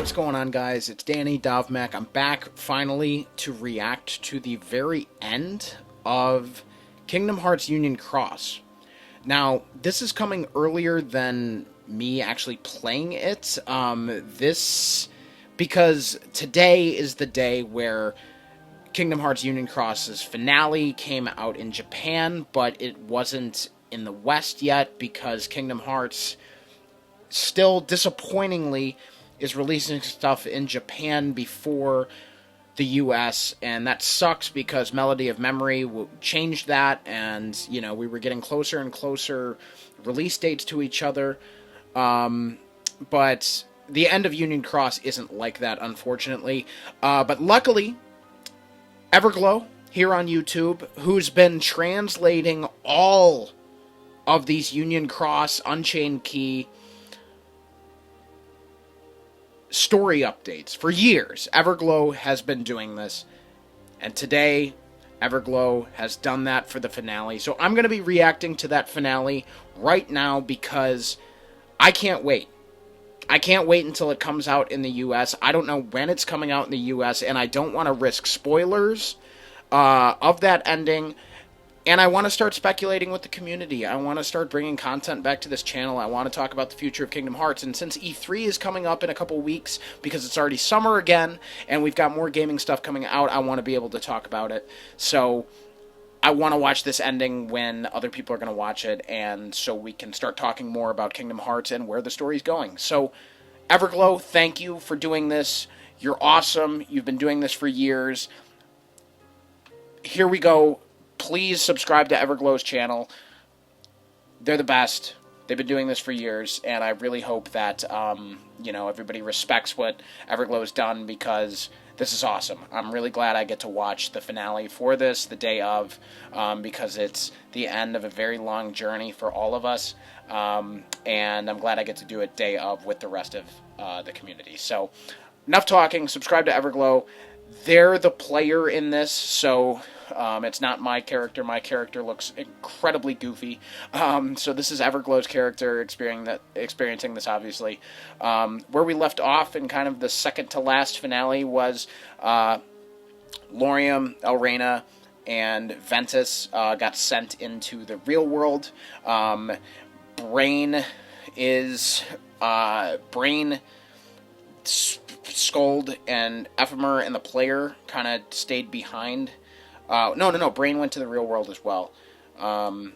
What's going on, guys? It's Danny Dovmac. I'm back finally to react to the very end of Kingdom Hearts Union Cross. Now, this is coming earlier than me actually playing it. Because today is the day where Kingdom Hearts Union Cross's finale came out in Japan, but it wasn't in the West yet because Kingdom Hearts still disappointingly is releasing stuff in Japan before the US, and that sucks because Melody of Memory changed that, and we were getting closer and closer release dates to each other. But the end of Union Cross isn't like that, unfortunately. But luckily, Everglow here on YouTube, who's been translating all of these Union Cross, Unchained Key story updates for years. Everglow has been doing this, and today Everglow has done that for the finale. So I'm going to be reacting to that finale right now because I can't wait. I can't wait until it comes out in the US. I don't know when it's coming out in the US, and I don't want to risk spoilers of that ending. And I want to start speculating with the community. I want to start bringing content back to this channel. I want to talk about the future of Kingdom Hearts. And since E3 is coming up in a couple weeks, because it's already summer again, and we've got more gaming stuff coming out, I want to be able to talk about it. So I want to watch this ending when other people are going to watch it, and so we can start talking more about Kingdom Hearts and where the story's going. So, Everglow, thank you for doing this. You're awesome. You've been doing this for years. Here we go. Please subscribe to Everglow's channel. They're the best. They've been doing this for years, and I really hope that, everybody respects what Everglow's done, because this is awesome. I'm really glad I get to watch the finale for this the day of, because it's the end of a very long journey for all of us, and I'm glad I get to do it day of with the rest of the community. So, enough talking. Subscribe to Everglow. They're the player in this, so it's not my character. My character looks incredibly goofy. So this is Everglow's character experiencing this, obviously. Where we left off in kind of the second to last finale was Lauriam, Elrena, and Ventus got sent into the real world. Brain Scold and Ephemer and the player kind of stayed behind. No. Brain went to the real world as well. And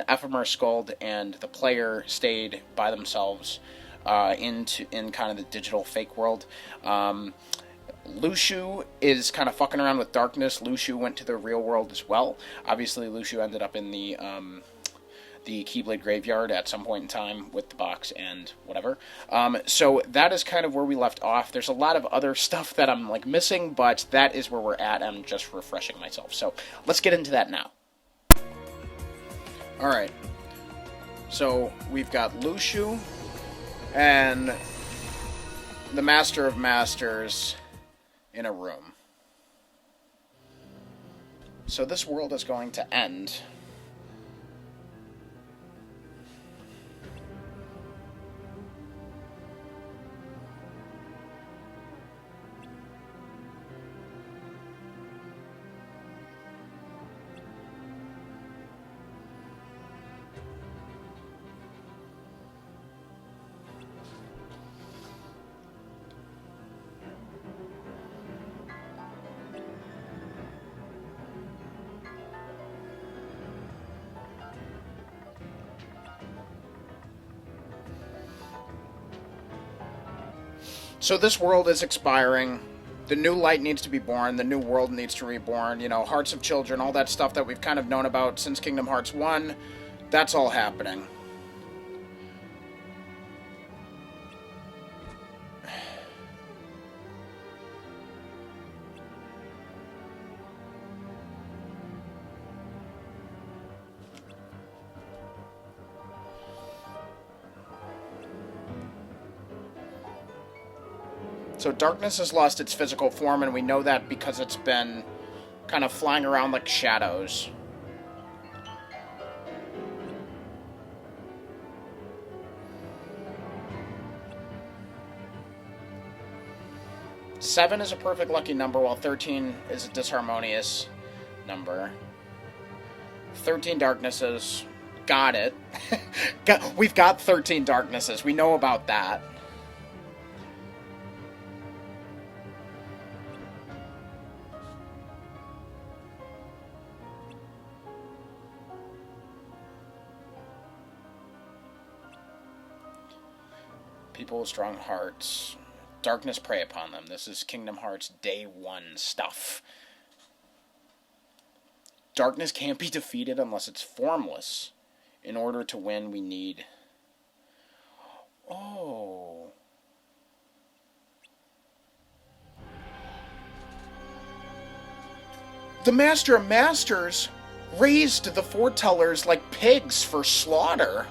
Ephemer, Scold, and the player stayed by themselves in kind of the digital fake world. Luxu is kind of fucking around with darkness. Luxu went to the real world as well. Obviously, Luxu ended up in the Keyblade Graveyard at some point in time with the box and whatever. So that is kind of where we left off. There's a lot of other stuff that I'm missing, but that is where we're at. I'm just refreshing myself. So let's get into that now. Alright. So we've got Luxu and the Master of Masters in a room. So this world is going to end. So this world is expiring. The new light needs to be born. The new world needs to be reborn. Hearts of children, all that stuff that we've kind of known about since Kingdom Hearts 1. That's all happening. So darkness has lost its physical form, and we know that because it's been kind of flying around like shadows. 7 is a perfect lucky number, while 13 is a disharmonious number. 13 darknesses. Got it. We've got 13 darknesses. We know about that. People with strong hearts. Darkness prey upon them. This is Kingdom Hearts Day 1 stuff. Darkness can't be defeated unless it's formless. In order to win, we need... Oh. The Master of Masters raised the foretellers like pigs for slaughter.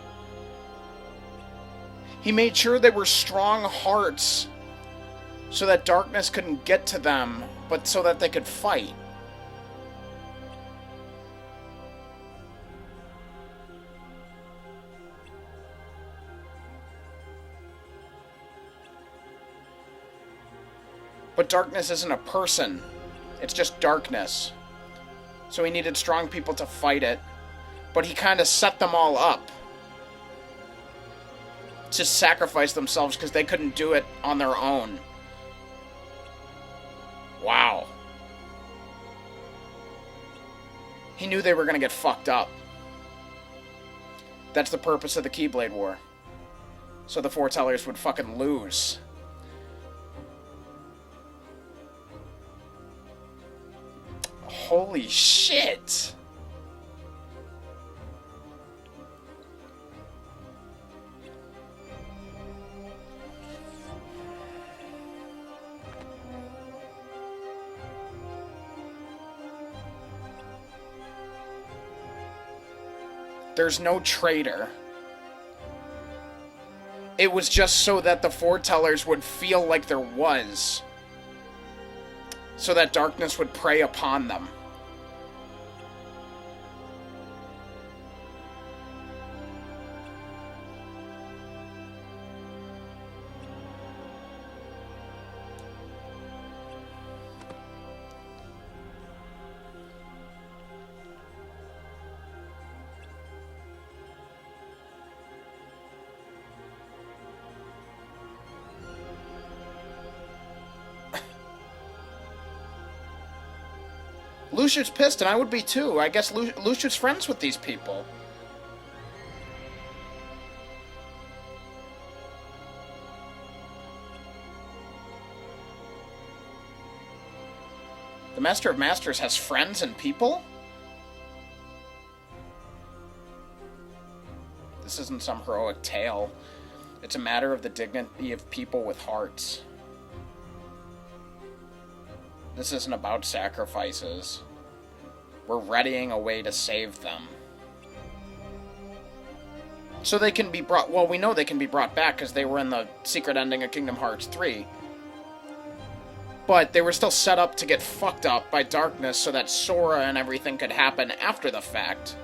He made sure they were strong hearts so that darkness couldn't get to them, but so that they could fight. But darkness isn't a person. It's just darkness. So he needed strong people to fight it. But he kind of set them all up to sacrifice themselves because they couldn't do it on their own. Wow. He knew they were going to get fucked up. That's the purpose of the Keyblade War. So the foretellers would fucking lose. Holy shit! There's no traitor. It was just so that the foretellers would feel like there was. So that darkness would prey upon them. Lucius pissed, and I would be too. I guess Lucius friends with these people. The Master of Masters has friends and people? This isn't some heroic tale. It's a matter of the dignity of people with hearts. This isn't about sacrifices. We're readying a way to save them. So they can be brought... Well, we know they can be brought back because they were in the secret ending of Kingdom Hearts 3. But they were still set up to get fucked up by darkness so that Sora and everything could happen after the fact.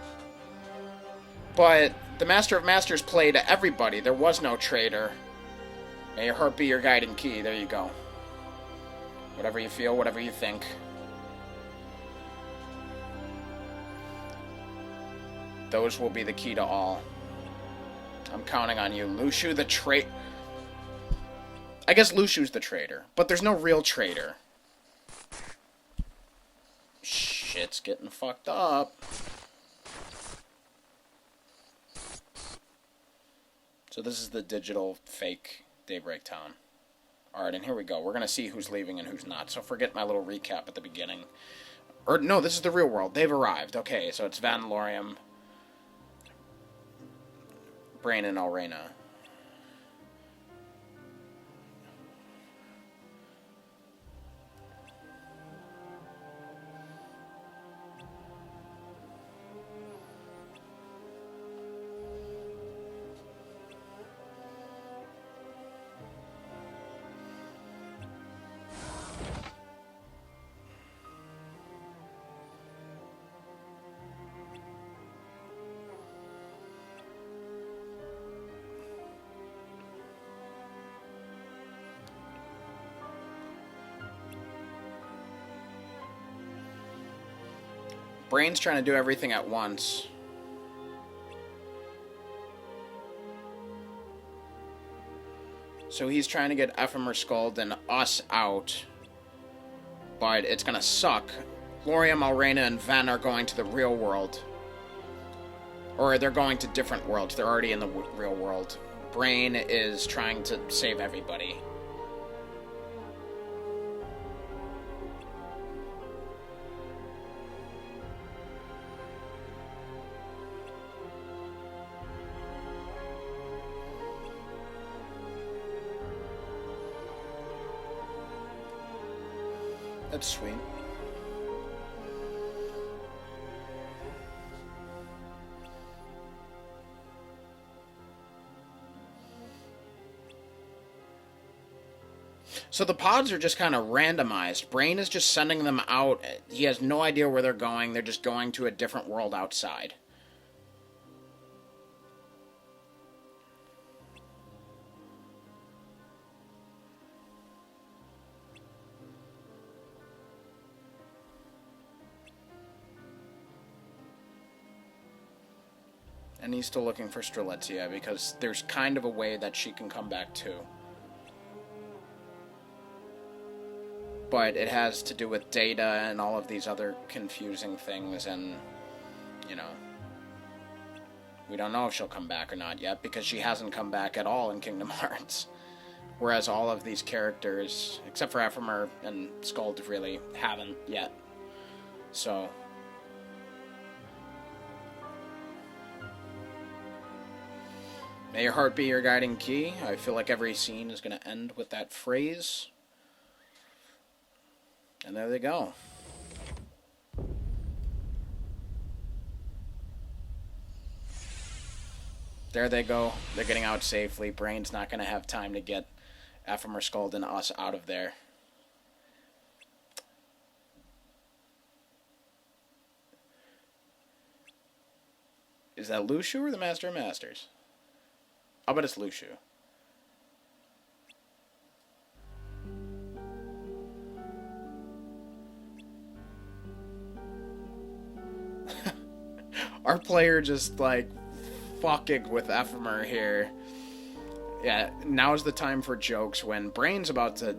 But the Master of Masters played everybody. There was no traitor. May your heart be your guiding key. There you go. Whatever you feel, whatever you think. Those will be the key to all. I'm counting on you. Luciu the traitor. I guess Luciu's the traitor, but there's no real traitor. Shit's getting fucked up. So this is the digital fake Daybreak Town. Alright, and here we go. We're going to see who's leaving and who's not. So forget my little recap at the beginning. Or, no, this is the real world. They've arrived. Okay, so it's Van Lorium, Brain, and Alrena. Brain's trying to do everything at once. So he's trying to get Ephemer Skuld and us out. But it's gonna suck. Gloria, Malrena, and Ven are going to the real world. Or they're going to different worlds. They're already in the real world. Brain is trying to save everybody. That's sweet. So the pods are just kind of randomized. Brain is just sending them out. He has no idea where they're going. They're just going to a different world outside. And he's still looking for Strelitzia because there's kind of a way that she can come back too. But it has to do with data and all of these other confusing things, and, you know, we don't know if she'll come back or not yet because she hasn't come back at all in Kingdom Hearts. Whereas all of these characters, except for Ephemer and Skuld, really haven't yet. So... may your heart be your guiding key. I feel like every scene is going to end with that phrase. And there they go. There they go. They're getting out safely. Brain's not going to have time to get Ephemer Skuld and us out of there. Is that Lucio or the Master of Masters? I'll bet it's Lucio. Our player just, like, fucking with Ephemer here. Yeah, now's the time for jokes when Brain's about to...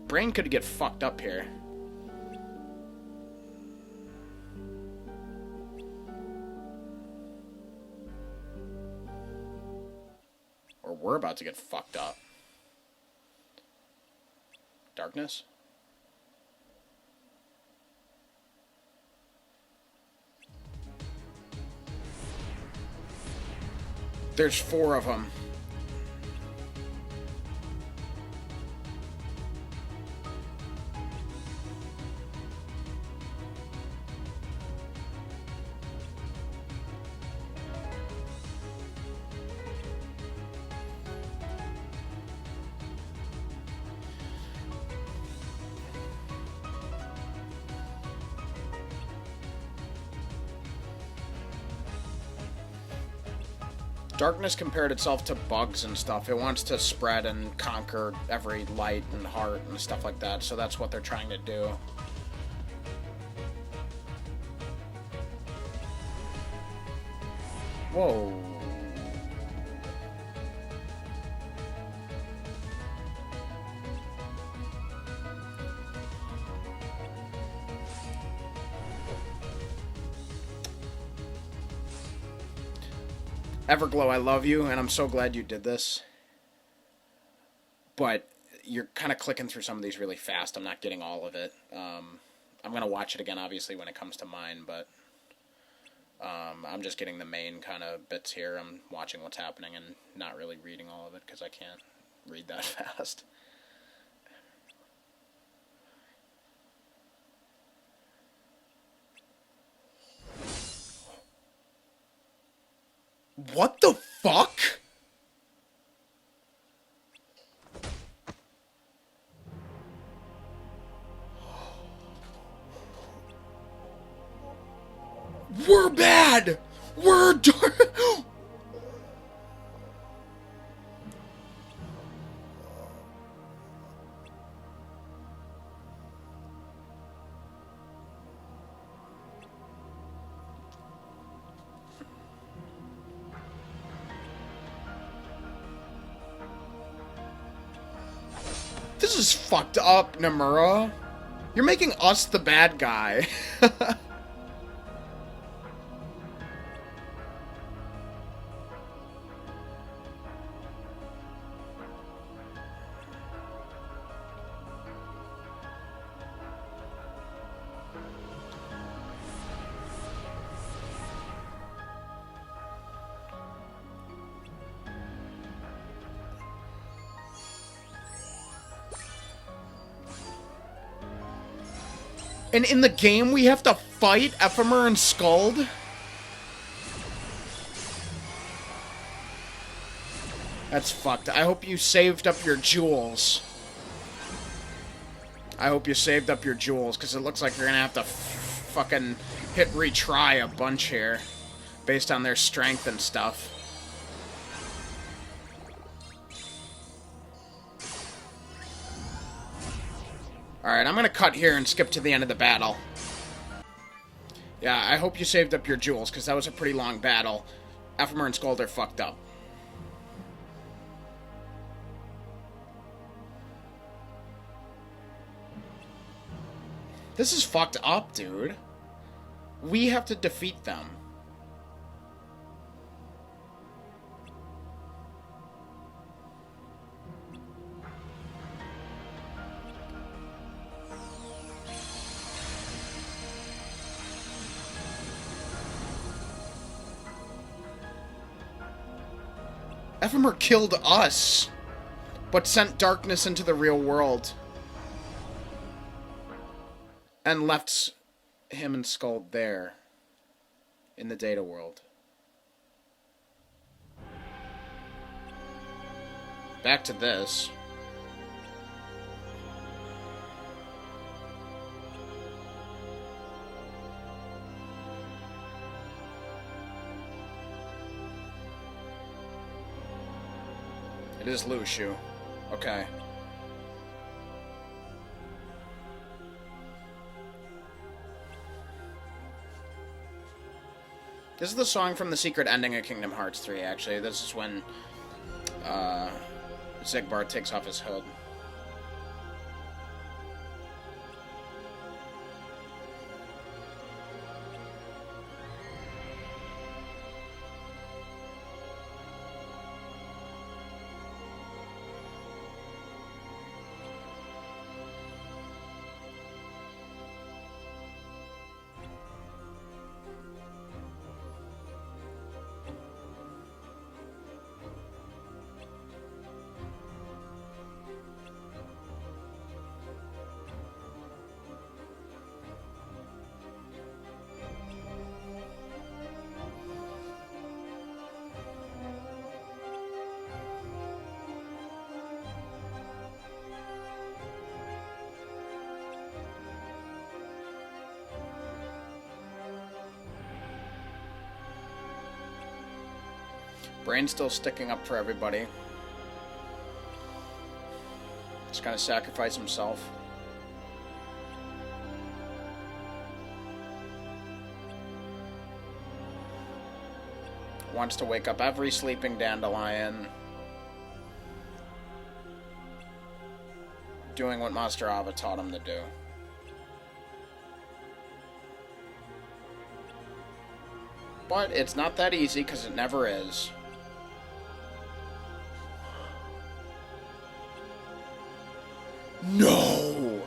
Brain could get fucked up here. Or we're about to get fucked up. Darkness? There's 4 of them. Darkness compared itself to bugs and stuff. It wants to spread and conquer every light and heart and stuff like that, so that's what they're trying to do. Whoa. Everglow, I love you, and I'm so glad you did this. But you're kind of clicking through some of these really fast. I'm not getting all of it. I'm going to watch it again, obviously, when it comes to mine, but I'm just getting the main kind of bits here. I'm watching what's happening and not really reading all of it because I can't read that fast. What the fuck? We're bad! We're dark! This is fucked up, Nomura. You're making us the bad guy. And in the game, we have to fight Ephemer and Skuld? That's fucked. I hope you saved up your jewels. I hope you saved up your jewels, because it looks like you're gonna have to fucking hit retry a bunch here, based on their strength and stuff. Alright, I'm gonna cut here and skip to the end of the battle. Yeah, I hope you saved up your jewels, because that was a pretty long battle. Ephemer and Skuld are fucked up. This is fucked up, dude. We have to defeat them. Ephemer killed us, but sent darkness into the real world. And left him and Skuld there, in the data world. Back to this. It is Lushu. Okay. This is the song from the secret ending of Kingdom Hearts 3, actually. This is when Xigbar takes off his hood. Brain's still sticking up for everybody. He's gonna sacrifice himself. Wants to wake up every sleeping dandelion. Doing what Master Ava taught him to do. But it's not that easy, because it never is. No!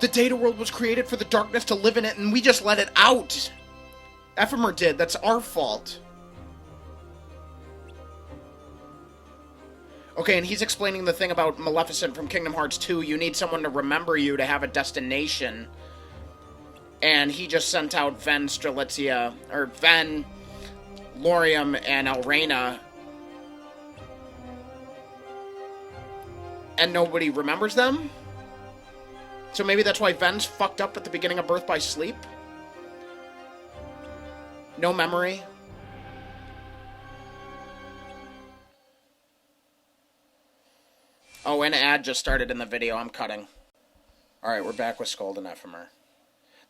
The data world was created for the darkness to live in it, and we just let it out! Ephemer did. That's our fault. Okay, and he's explaining the thing about Maleficent from Kingdom Hearts 2. You need someone to remember you to have a destination. And he just sent out Ven Strelitzia, or Ven, Laurium, and Elrena. And nobody remembers them? So maybe that's why Ven's fucked up at the beginning of Birth by Sleep? No memory? Oh, an ad just started in the video. I'm cutting. Alright, we're back with Skuld and Ephemer.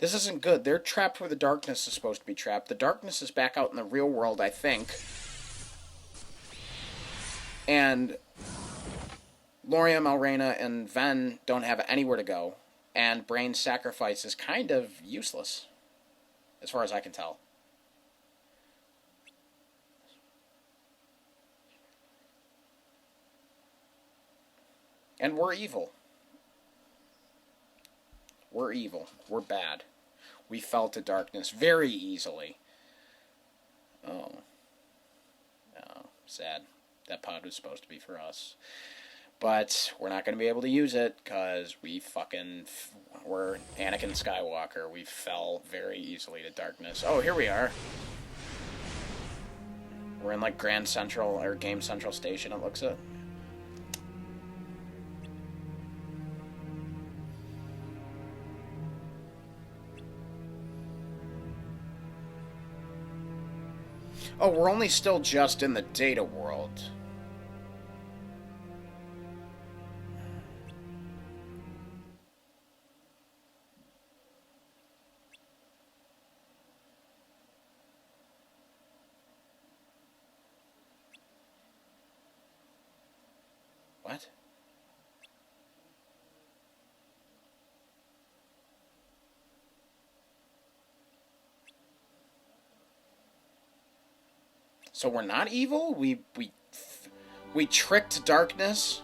This isn't good. They're trapped where the darkness is supposed to be trapped. The darkness is back out in the real world, I think. And Loria, Malrena, and Ven don't have anywhere to go. And Brain's sacrifice is kind of useless, as far as I can tell. And we're evil. We're evil. We're bad. We fell to darkness very easily. Oh. Oh, sad. That pod was supposed to be for us. But we're not going to be able to use it because we're Anakin Skywalker. We fell very easily to darkness. Oh, here we are. We're in like Grand Central or Game Central Station, it looks like. Oh, we're only still just in the data world. What? So we're not evil? We tricked darkness?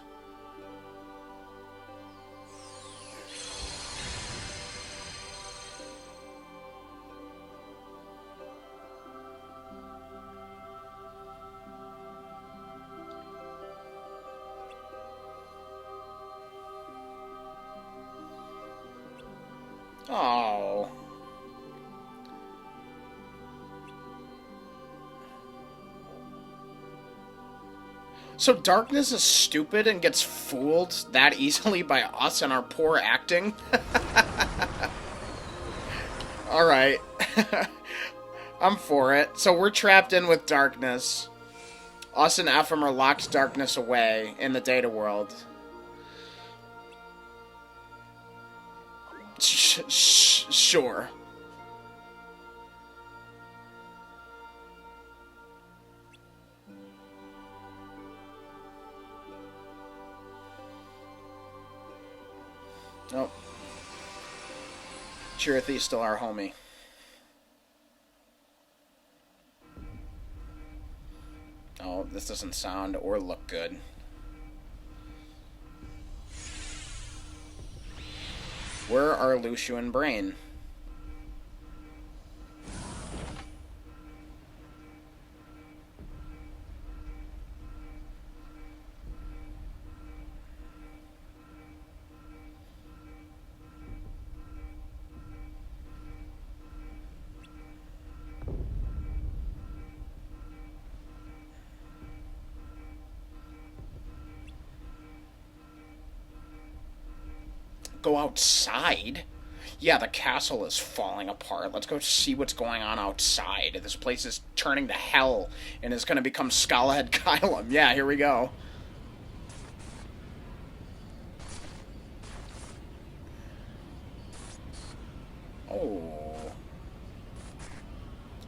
Oh. So darkness is stupid and gets fooled that easily by us and our poor acting? Alright. I'm for it. So we're trapped in with darkness. Us and Ephraim are locked darkness away in the data world. Sure. Nope. Chirithy's still our homie. Oh, this doesn't sound or look good. Where are Lucio and Brain? Go outside? Yeah, the castle is falling apart. Let's go see what's going on outside. This place is turning to hell and is going to become Skullhead Kylum. Yeah, here we go. Oh.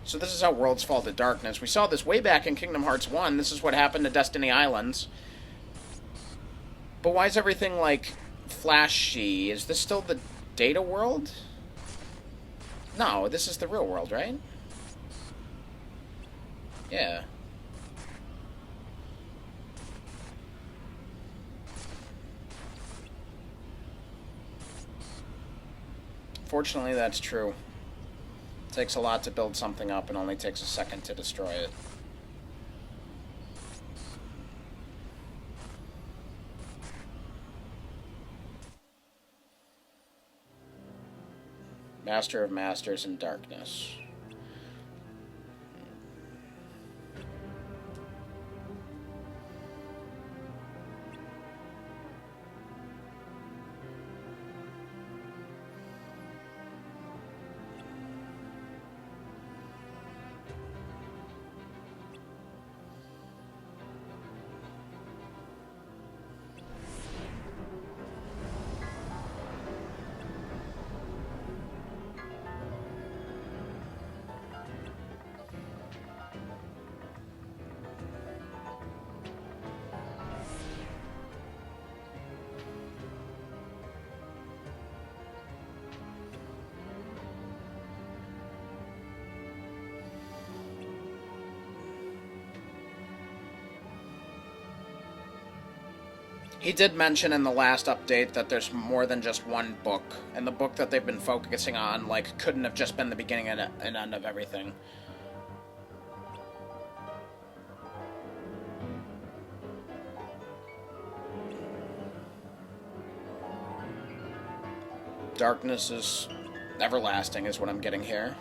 So this is how worlds fall to darkness. We saw this way back in Kingdom Hearts 1. This is what happened to Destiny Islands. But why is everything, like, flashy? Is this still the data world? No, this is the real world, right? Yeah. Fortunately, that's true. It takes a lot to build something up and only takes a second to destroy it. Master of Masters in Darkness. He did mention in the last update that there's more than just one book, and the book that they've been focusing on, like, couldn't have just been the beginning and end of everything. Darkness is everlasting, is what I'm getting here.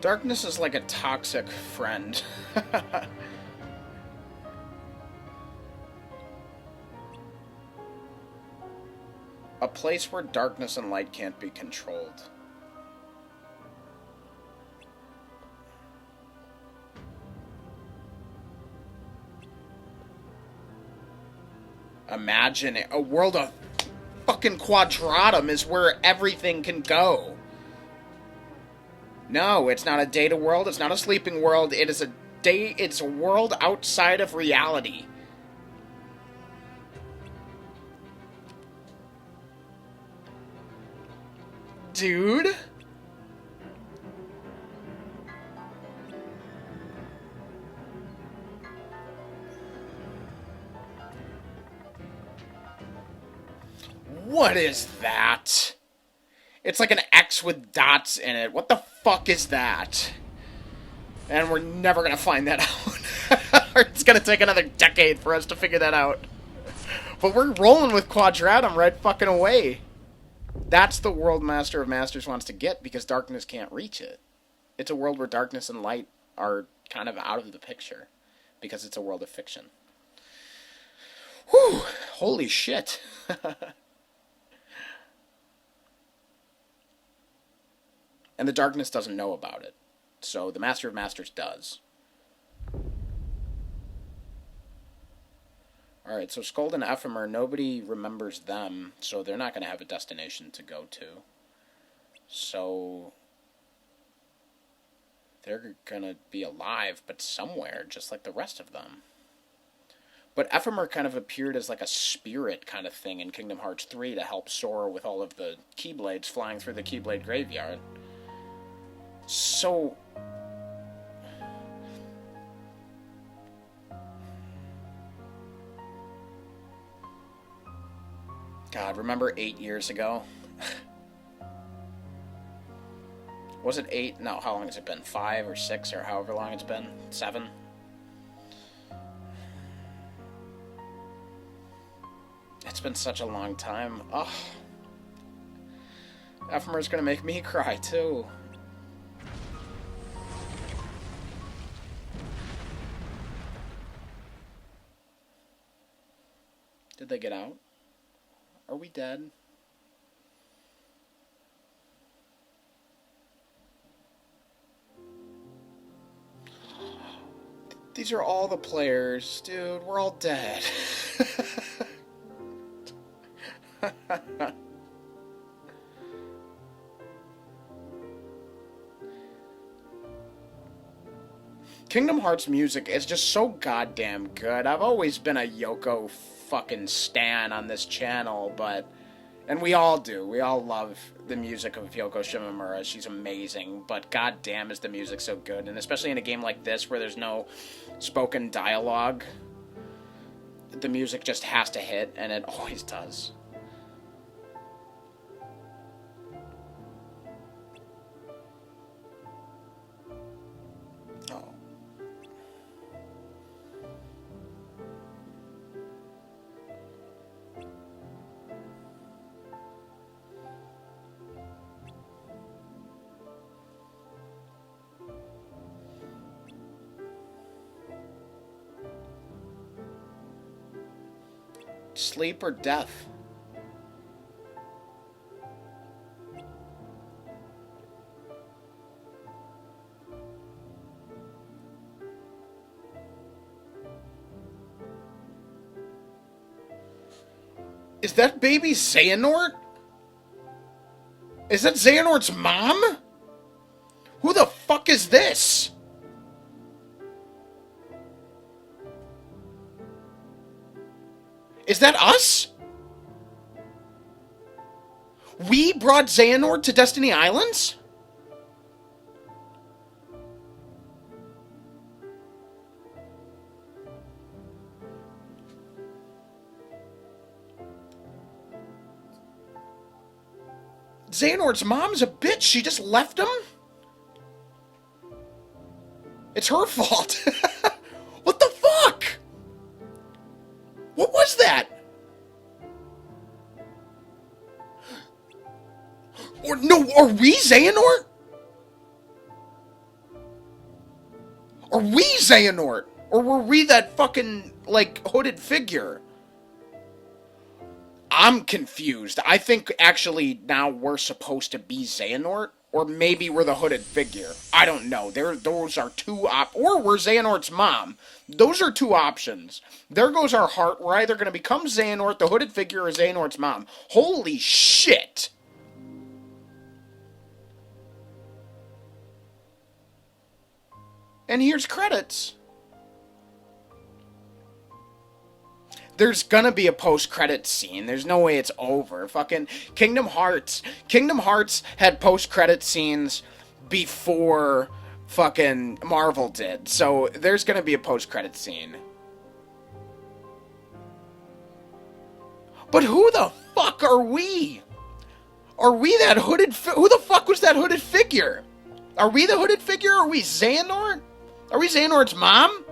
Darkness is like a toxic friend. A place where darkness and light can't be controlled. Imagine it. A world of fucking Quadratum is where everything can go. No, it's not a data world, it's not a sleeping world, it's a world outside of reality. Dude? What is that? It's like an X with dots in it. What the fuck is that? And we're never gonna find that out. It's gonna take another decade for us to figure that out. But we're rolling with Quadratum right fucking away. That's the world Master of Masters wants to get, because darkness can't reach it. It's a world where darkness and light are kind of out of the picture, because it's a world of fiction. Whew! Holy shit. And the darkness doesn't know about it. So the Master of Masters does. Alright, so Skuld and Ephemer, nobody remembers them, so they're not going to have a destination to go to. So they're going to be alive, but somewhere, just like the rest of them. But Ephemer kind of appeared as like a spirit kind of thing in Kingdom Hearts 3 to help Sora with all of the Keyblades flying through the Keyblade graveyard. So God, remember 8 years ago? Was it 8? No, how long has it been? 5 or 6 or however long it's been? 7? It's been such a long time. Ugh. Ephemer's gonna make me cry, too. Did they get out? Are we dead? These are all the players. Dude, we're all dead. Kingdom Hearts music is just so goddamn good. I've always been a Yoko fucking stan on this channel, but... And we all do. We all love the music of Yoko Shimomura. She's amazing, but goddamn is the music so good. And especially in a game like this where there's no spoken dialogue, the music just has to hit, and it always does. Oh. Sleep or death? Is that baby Xehanort? Is that Xehanort's mom? Who the fuck is this? Is that us? We brought Xehanort to Destiny Islands? Xehanort's mom's a bitch. She just left him? It's her fault. What the fuck? What was that? Or no, are we Xehanort? Are we Xehanort? Or were we that fucking, like, hooded figure? I'm confused. I think actually now we're supposed to be Xehanort, or maybe we're the hooded figure. I don't know. Those are two or we're Xehanort's mom. Those are two options. There goes our heart. We're either going to become Xehanort, the hooded figure, or Xehanort's mom. Holy shit! And here's credits. There's gonna be a post-credits scene. There's no way it's over. Fucking Kingdom Hearts. Kingdom Hearts had post-credit scenes before fucking Marvel did. So there's gonna be a post-credit scene. But who the fuck are we? Are we that hooded... Who the fuck was that hooded figure? Are we the hooded figure? Are we Xehanort? Are we Xehanort's mom?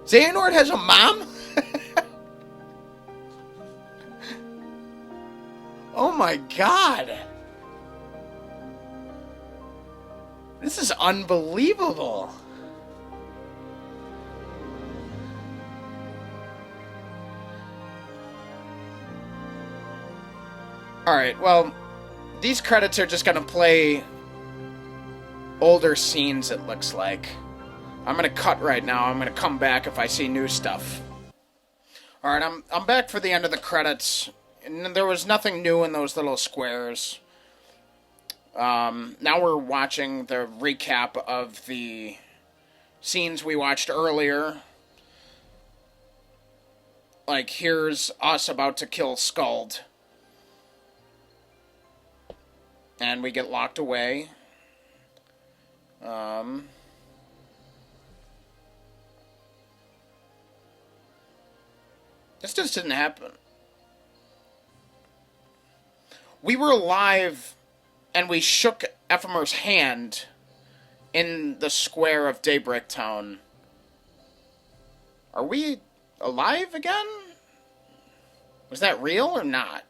Xehanort has a mom? Oh my god. This is unbelievable. Alright, well, these credits are just gonna play older scenes, it looks like. I'm gonna cut right now. I'm gonna come back if I see new stuff. Alright, I'm back for the end of the credits. And there was nothing new in those little squares. Now we're watching the recap of the scenes we watched earlier. Like, here's us about to kill Skuld. And we get locked away. This just didn't happen. We were alive, and we shook Ephemer's hand in the square of Daybreak Town. Are we alive again? Was that real or not?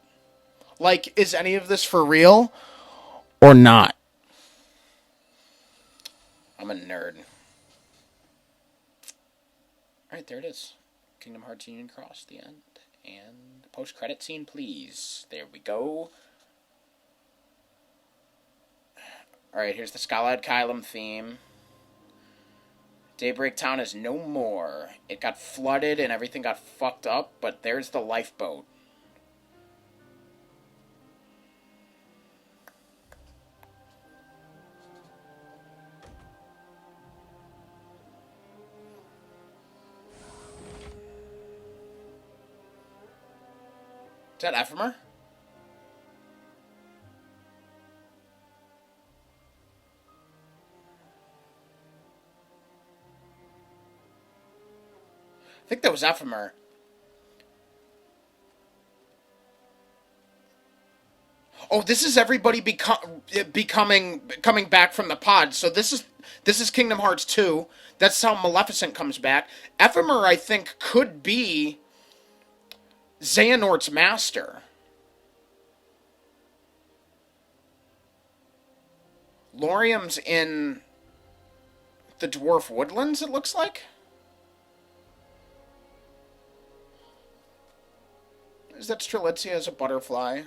Like, is any of this for real or not? I'm a nerd. Alright, there it is. Kingdom Hearts Union Cross, the end. And post-credit scene, please. There we go. Alright, here's the Scalad Kylum theme. Daybreak Town is no more. It got flooded and everything got fucked up, but there's the lifeboat. Is that Ephemer? I think that was Ephemer. Oh, this is everybody coming back from the pod. So this is Kingdom Hearts 2. That's how Maleficent comes back. Ephemer, I think, could be Xehanort's master. Laurium's in the Dwarf Woodlands, it looks like. Is that Strelitzia as a butterfly?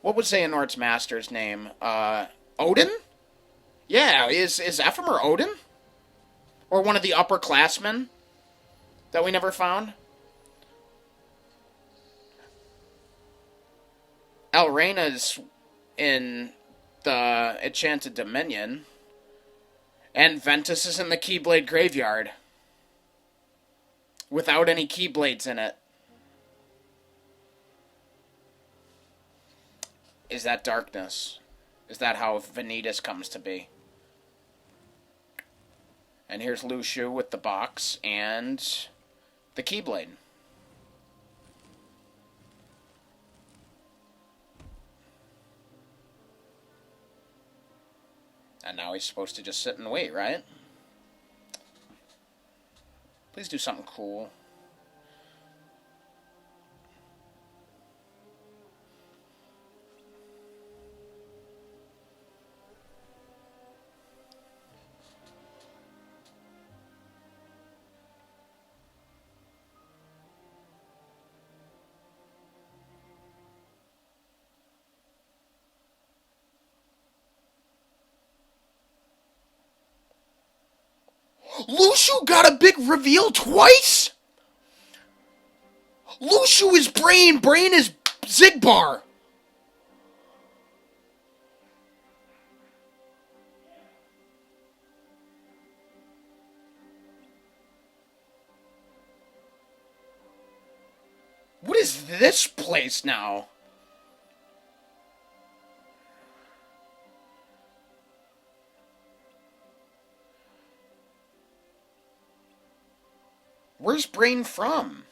What was Xehanort's master's name? Odin? Yeah, is Ephemer Odin? Or one of the upperclassmen that we never found? Elrena's in the Enchanted Dominion. And Ventus is in the Keyblade Graveyard. without any keyblades in it. Is that darkness? Is that how Vanitas comes to be? And here's Lushu with the box and the keyblade. And now he's supposed to just sit and wait, right? Please do something cool. Lushu got a big reveal twice? Lushu is Brain. Brain is Xigbar. What is this place now? Where's Brain from?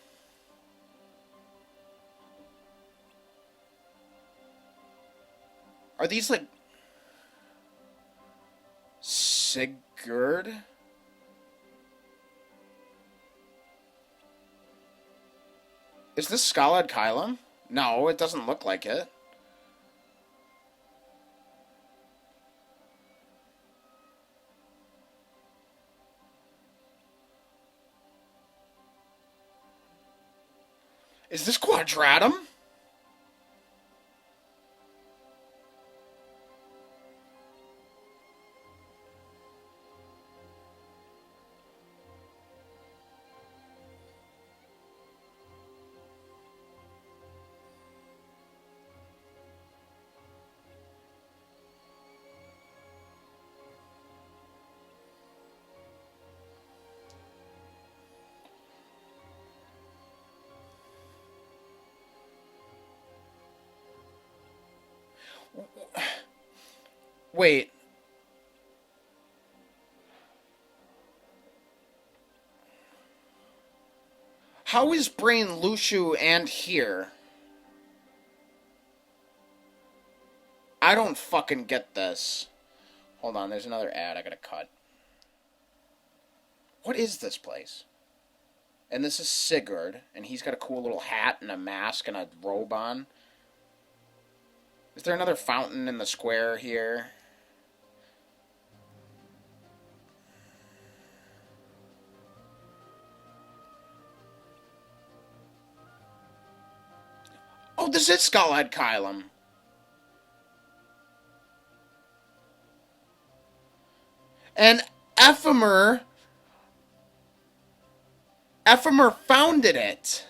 Are these like Sigurd? Is this Skalad Kylum? No, it doesn't look like it. Is this Quadratum? Wait. How is Brain Lushu and here? I don't fucking get this. Hold on, there's another ad I gotta cut. What is this place? And this is Sigurd, and he's got a cool little hat and a mask and a robe on. Is there another fountain in the square here? Oh, this is Skullhead Kylum. And Ephemer founded it.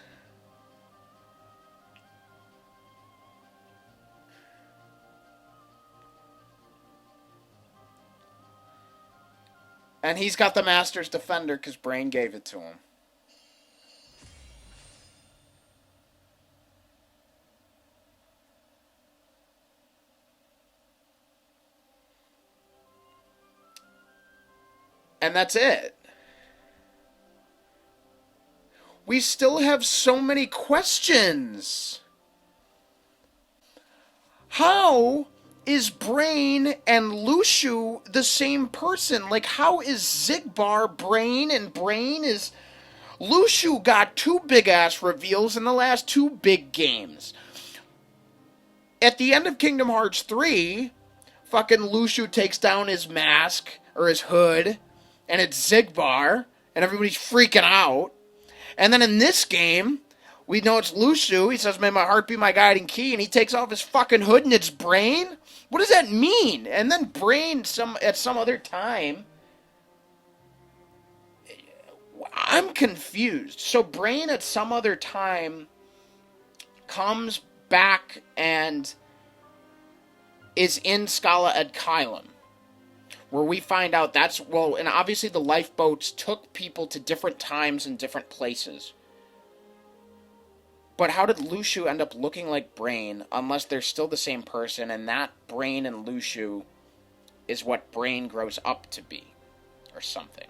And he's got the Master's Defender because Brain gave it to him. And that's it. We still have so many questions. How is Brain and Lushu the same person? Like, how is Xigbar Brain and Brain is... Lushu got two big-ass reveals in the last two big games. At the end of Kingdom Hearts 3, fucking Lushu takes down his mask, or his hood, and it's Xigbar, and everybody's freaking out. And then in this game, we know it's Lushu. He says, "May my heart be my guiding key," and he takes off his fucking hood, and it's Brain? What does that mean? And then Brain, at some other time... I'm confused. So Brain, at some other time, comes back and is in Scala ad Kylum. where we find out that's, well, and obviously the lifeboats took people to different times and different places. But how did Lushu end up looking like Brain unless they're still the same person, and that Brain and Lushu is what Brain grows up to be, or something.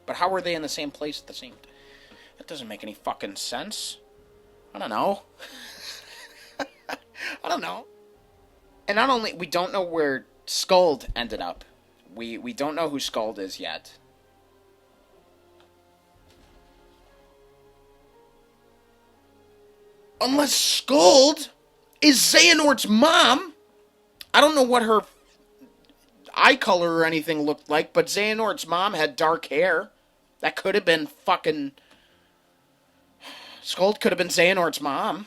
But how were they in the same place at the same time? That doesn't make any fucking sense. I don't know. I don't know. And not only, we don't know where Skuld ended up. We don't know who Skuld is yet. Unless Skuld is Xehanort's mom. I don't know what her eye color or anything looked like, but Xehanort's mom had dark hair. That could have been fucking... Skuld could have been Xehanort's mom.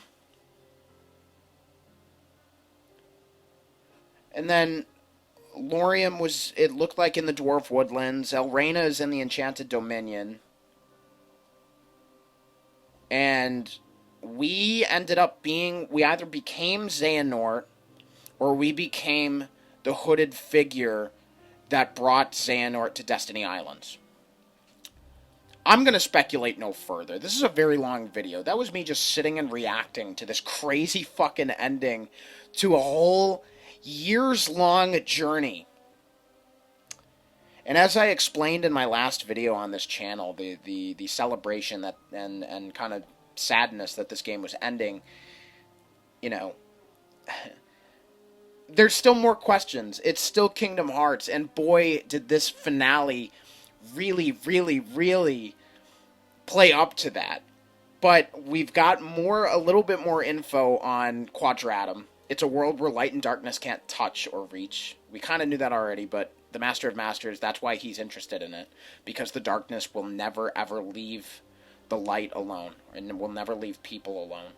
And then Lorium was, it looked like, in the Dwarf Woodlands. Elrena is in the Enchanted Dominion. And we ended up being, we either became Xehanort, or we became the hooded figure that brought Xehanort to Destiny Islands. I'm going to speculate no further. This is a very long video. That was me just sitting and reacting to this crazy fucking ending to a whole years-long journey. And as I explained in my last video on this channel, the celebration that and kind of sadness that this game was ending, you know, there's still more questions. It's still Kingdom Hearts, and boy, did this finale really, really, really play up to that. But we've got a little bit more info on Quadratum. It's a world where light and darkness can't touch or reach. We kind of knew that already, but the Master of Masters, that's why he's interested in it. Because the darkness will never, ever leave the light alone. And will never leave people alone.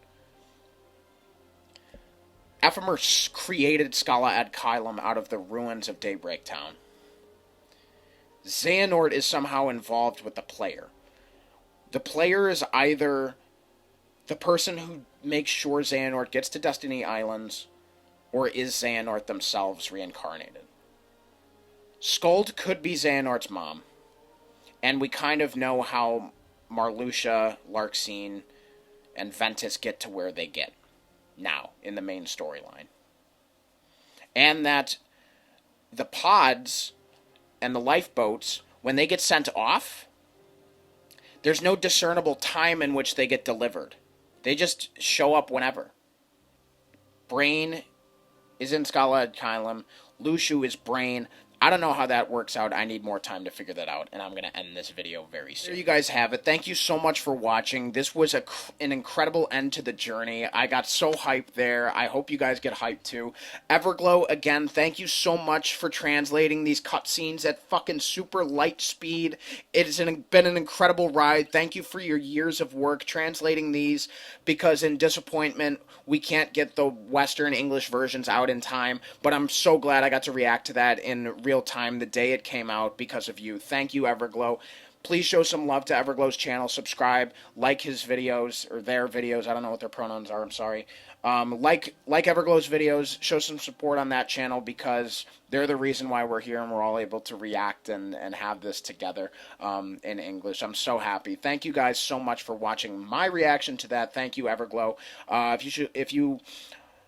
Ephemer created Scala ad Kylum out of the ruins of Daybreak Town. Xehanort is somehow involved with the player. The player is either the person who makes sure Xehanort gets to Destiny Islands, or is Xehanort themselves reincarnated. Skuld could be Xehanort's mom, and we kind of know how Marluxia, Larxene, and Ventus get to where they get now in the main storyline. And that the pods and the lifeboats, when they get sent off, there's no discernible time in which they get delivered. They just show up whenever. Brain is in Scala ad Kylum. Lushu is Brain. I don't know how that works out. I need more time to figure that out, and I'm going to end this video very soon. There you guys have it. Thank you so much for watching. This was an incredible end to the journey. I got so hyped there. I hope you guys get hyped too. Everglow, again, thank you so much for translating these cutscenes at fucking super light speed. It has been an incredible ride. Thank you for your years of work translating these, because in disappointment, we can't get the Western English versions out in time, but I'm so glad I got to react to that in real time the day it came out because of you. Thank you, Everglow. Please show some love to Everglow's channel. Subscribe, like his videos, or their videos. I don't know what their pronouns are. I'm sorry. Like Everglow's videos. Show some support on that channel, because they're the reason why we're here and we're all able to react and have this together in English. I'm so happy. Thank you guys so much for watching my reaction to that. Thank you, Everglow. If you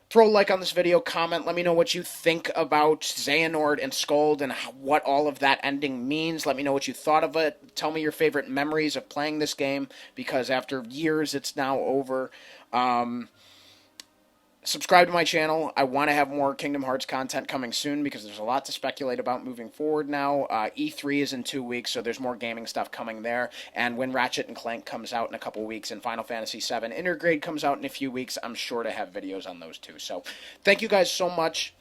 throw a like on this video, comment, let me know what you think about Xehanort and Skuld and what all of that ending means. Let me know what you thought of it. Tell me your favorite memories of playing this game, because after years, it's now over. Subscribe to my channel. I want to have more Kingdom Hearts content coming soon, because there's a lot to speculate about moving forward now. E3 is in 2 weeks, so there's more gaming stuff coming there. And when Ratchet and Clank comes out in a couple weeks, and Final Fantasy VII Intergrade comes out in a few weeks, I'm sure to have videos on those too. So thank you guys so much.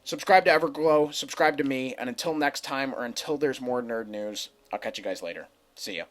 Subscribe to Everglow, subscribe to me, and until next time, or until there's more nerd news, I'll catch you guys later. See ya.